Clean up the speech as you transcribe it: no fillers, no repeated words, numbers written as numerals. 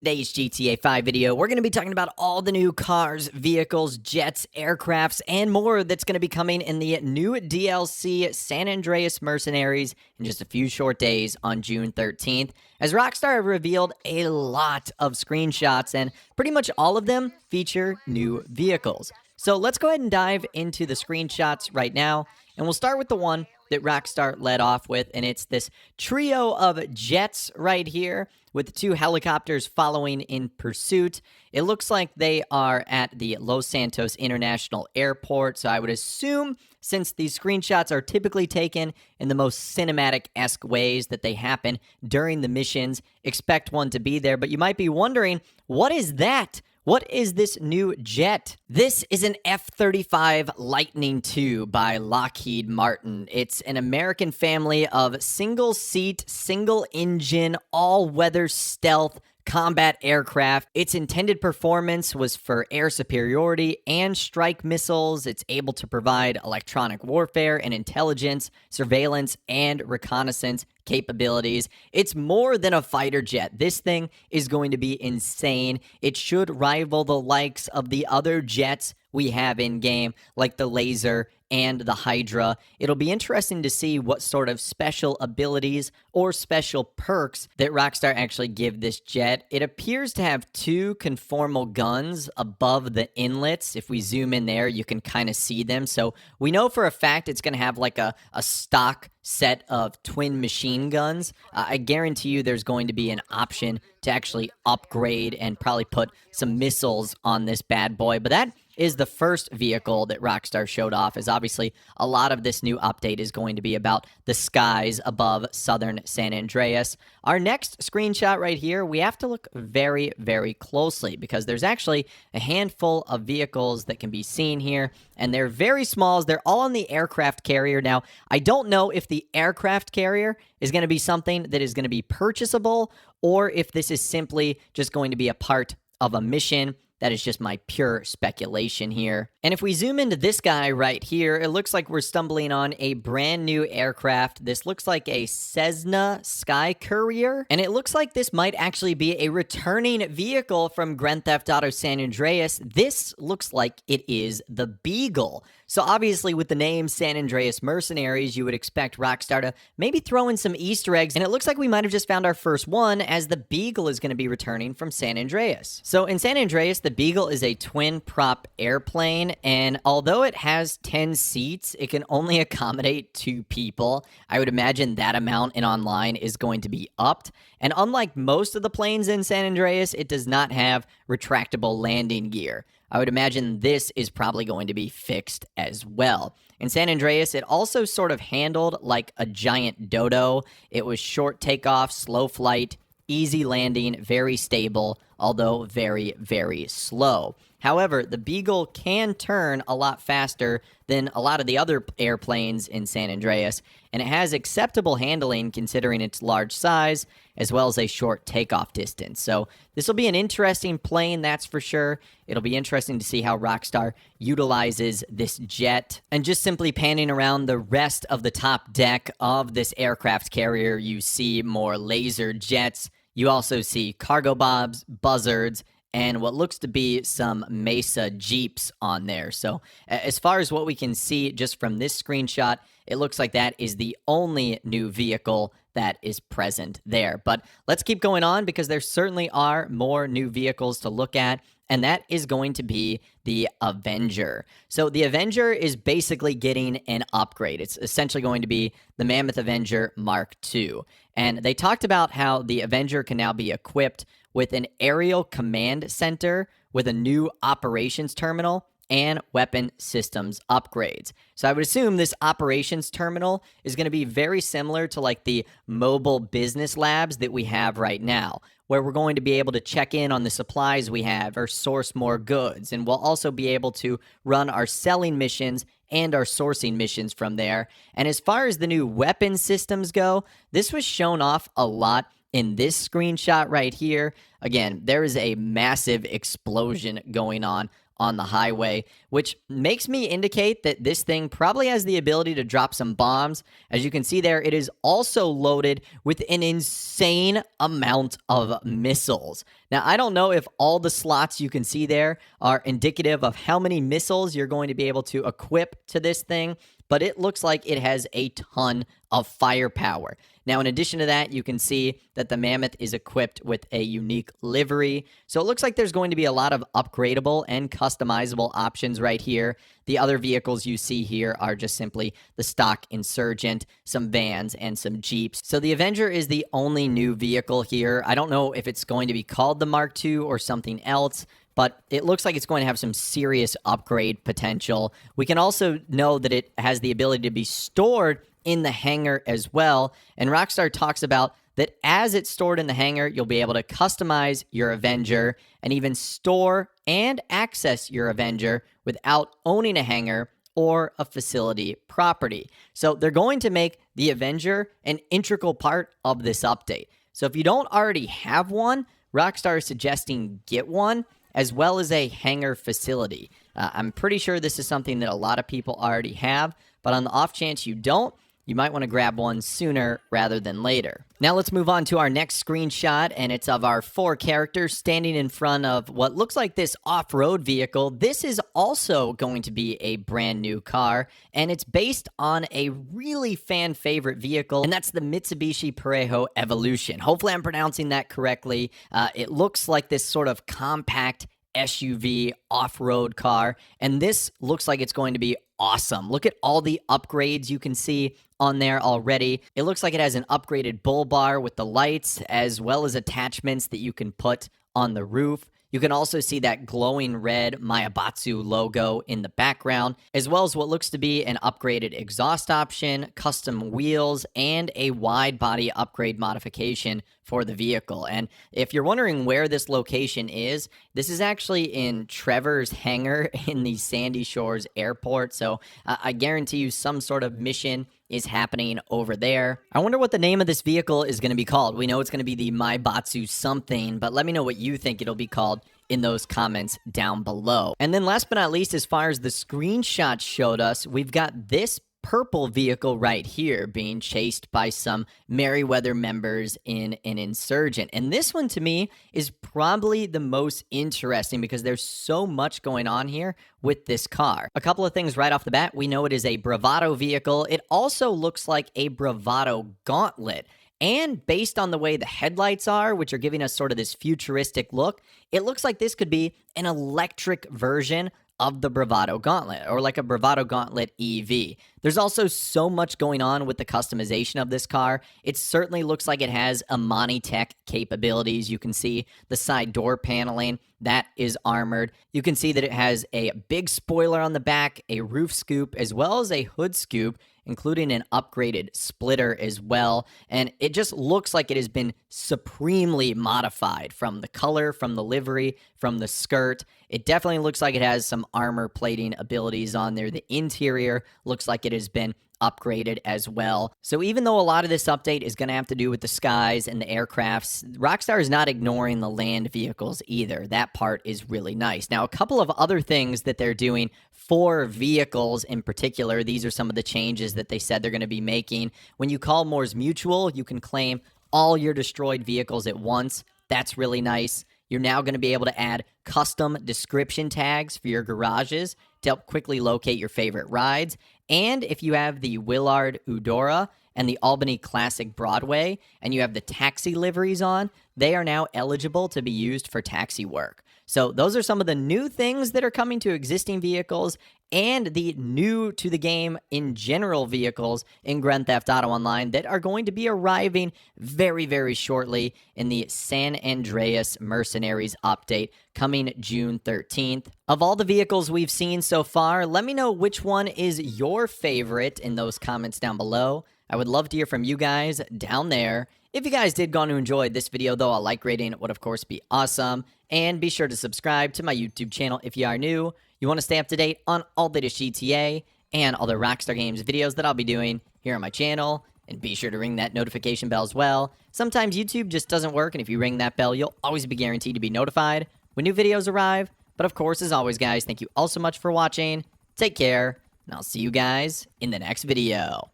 Today's GTA 5 video, we're going to be talking about all the new cars, vehicles, jets, aircrafts, and more that's going to be coming in the new DLC San Andreas Mercenaries in just a few short days on June 13th, as Rockstar have revealed a lot of screenshots, and pretty much all of them feature new vehicles. So let's go ahead and dive into the screenshots right now, and we'll start with the one that Rockstar led off with, and it's this trio of jets right here with the two helicopters following in pursuit. It looks like they are at the Los Santos International Airport, so I would assume, since these screenshots are typically taken in the most cinematic-esque ways that they happen during the missions, expect one to be there. But you might be wondering, what is that? What is this new jet? This is an F-35 Lightning II by Lockheed Martin. It's an American family of single-seat, single-engine, all-weather stealth combat aircraft. Its intended performance was for air superiority and strike missiles. It's able to provide electronic warfare and intelligence, surveillance, and reconnaissance capabilities. It's more than a fighter jet. This thing is going to be insane. It should rival the likes of the other jets we have in game, like the Laser and the Hydra. It'll be interesting to see what sort of special abilities or special perks that Rockstar actually give this jet. It appears to have two conformal guns above the inlets. If we zoom in there, you can kind of see them. So we know for a fact it's going to have like a stock set of twin machine guns. I guarantee you there's going to be an option to actually upgrade and probably put some missiles on this bad boy. But that is the first vehicle that Rockstar showed off, as obviously a lot of this new update is going to be about the skies above southern San Andreas. Our next screenshot right here, we have to look very, very closely because there's actually a handful of vehicles that can be seen here, and they're very small. They're all on the aircraft carrier. Now, I don't know if the aircraft carrier is going to be something that is going to be purchasable or if this is simply just going to be a part of a mission. That is just my pure speculation here. And if we zoom into this guy right here, it looks like we're stumbling on a brand new aircraft. This looks like a Cessna Sky Courier, and it looks like this might actually be a returning vehicle from Grand Theft Auto San Andreas. This looks like it is the Beagle. So obviously with the name San Andreas Mercenaries, you would expect Rockstar to maybe throw in some Easter eggs, and it looks like we might have just found our first one, as the Beagle is going to be returning from San Andreas. So in San Andreas, the Beagle is a twin-prop airplane, and although it has 10 seats, it can only accommodate 2 people. I would imagine that amount in online is going to be upped. And unlike most of the planes in San Andreas, it does not have retractable landing gear. I would imagine this is probably going to be fixed as well. In San Andreas, it also sort of handled like a giant dodo. It was short takeoff, slow flight, easy landing, very stable, although very, very slow. However, the Beagle can turn a lot faster than a lot of the other airplanes in San Andreas, and it has acceptable handling considering its large size, as well as a short takeoff distance. So this will be an interesting plane, that's for sure. It'll be interesting to see how Rockstar utilizes this jet. And just simply panning around the rest of the top deck of this aircraft carrier, you see more laser jets. You also see cargo bobs, buzzards, and what looks to be some Mesa Jeeps on there. So as far as what we can see just from this screenshot, it looks like that is the only new vehicle that is present there. But let's keep going on because there certainly are more new vehicles to look at, and that is going to be the Avenger. So the Avenger is basically getting an upgrade. It's essentially going to be the Mammoth Avenger Mark II. And they talked about how the Avenger can now be equipped with an aerial command center with a new operations terminal and weapon systems upgrades. So I would assume this operations terminal is going to be very similar to like the mobile business labs that we have right now, where we're going to be able to check in on the supplies we have or source more goods. And we'll also be able to run our selling missions and our sourcing missions from there. And as far as the new weapon systems go, this was shown off a lot in this screenshot right here. Again, there is a massive explosion going on on the highway, which makes me indicate that this thing probably has the ability to drop some bombs. As you can see there, it is also loaded with an insane amount of missiles. Now, I don't know if all the slots you can see there are indicative of how many missiles you're going to be able to equip to this thing, but it looks like it has a ton of firepower. Now, in addition to that, you can see that the Mammoth is equipped with a unique livery. So it looks like there's going to be a lot of upgradable and customizable options right here. The other vehicles you see here are just simply the stock Insurgent, some vans, and some Jeeps. So the Avenger is the only new vehicle here. I don't know if it's going to be called the Mark II or something else, but it looks like it's going to have some serious upgrade potential. We can also know that it has the ability to be stored in the hangar as well. And Rockstar talks about that as it's stored in the hangar, you'll be able to customize your Avenger and even store and access your Avenger without owning a hangar or a facility property. So they're going to make the Avenger an integral part of this update. So if you don't already have one, Rockstar is suggesting get one, as well as a hangar facility. I'm pretty sure this is something that a lot of people already have, but on the off chance you don't, you might want to grab one sooner rather than later. Now let's move on to our next screenshot, and it's of our 4 characters standing in front of what looks like this off-road vehicle. This is also going to be a brand new car, and it's based on a really fan-favorite vehicle, and that's the Mitsubishi Parejo Evolution. Hopefully I'm pronouncing that correctly. It looks like this sort of compact SUV off-road car, and this looks like it's going to be awesome. Look at all the upgrades you can see on there already. It looks like it has an upgraded bull bar with the lights, as well as attachments that you can put on the roof. You can also see that glowing red Mayabatsu logo in the background, as well as what looks to be an upgraded exhaust option, custom wheels, and a wide body upgrade modification for the vehicle. And if you're wondering where this location is, this is actually in Trevor's hangar in the Sandy Shores Airport. So I guarantee you some sort of mission is happening over there. I wonder what the name of this vehicle is going to be called. We know it's going to be the Maibatsu something, but let me know what you think it'll be called in those comments down below. And then last but not least, as far as the screenshot showed us, we've got this purple vehicle right here being chased by some Merryweather members in an Insurgent. And this one to me is probably the most interesting because there's so much going on here with this car. A couple of things right off the bat. We know it is a Bravado vehicle. It also looks like a Bravado Gauntlet. And based on the way the headlights are, which are giving us sort of this futuristic look, it looks like this could be an electric version of the Bravado Gauntlet, or like a Bravado Gauntlet EV. There's also so much going on with the customization of this car. It certainly looks like it has Amani Tech capabilities. You can see the side door paneling. That is armored. You can see that it has a big spoiler on the back, a roof scoop, as well as a hood scoop, including an upgraded splitter as well. And it just looks like it has been supremely modified from the color, from the livery, from the skirt. It definitely looks like it has some armor plating abilities on there. The interior looks like it has been upgraded as well. So even though a lot of this update is going to have to do with the skies and the aircrafts, Rockstar is not ignoring the land vehicles either. That part is really nice. Now, a couple of other things that they're doing for vehicles in particular, these are some of the changes that they said they're going to be making. When you call Moore's Mutual, you can claim all your destroyed vehicles at once. That's really nice. You're now going to be able to add custom description tags for your garages to help quickly locate your favorite rides. And if you have the Willard Eudora and the Albany Classic Broadway, and you have the taxi liveries on, they are now eligible to be used for taxi work. So those are some of the new things that are coming to existing vehicles and the new to the game in general vehicles in Grand Theft Auto Online that are going to be arriving very, very shortly in the San Andreas Mercenaries update coming June 13th. Of all the vehicles we've seen so far, let me know which one is your favorite in those comments down below. I would love to hear from you guys down there. If you guys did go on to enjoy this video, though, a like rating would, of course, be awesome. And be sure to subscribe to my YouTube channel if you are new. You want to stay up to date on all the latest GTA and all the Rockstar Games videos that I'll be doing here on my channel. And be sure to ring that notification bell as well. Sometimes YouTube just doesn't work, and if you ring that bell, you'll always be guaranteed to be notified when new videos arrive. But of course, as always, guys, thank you all so much for watching. Take care, and I'll see you guys in the next video.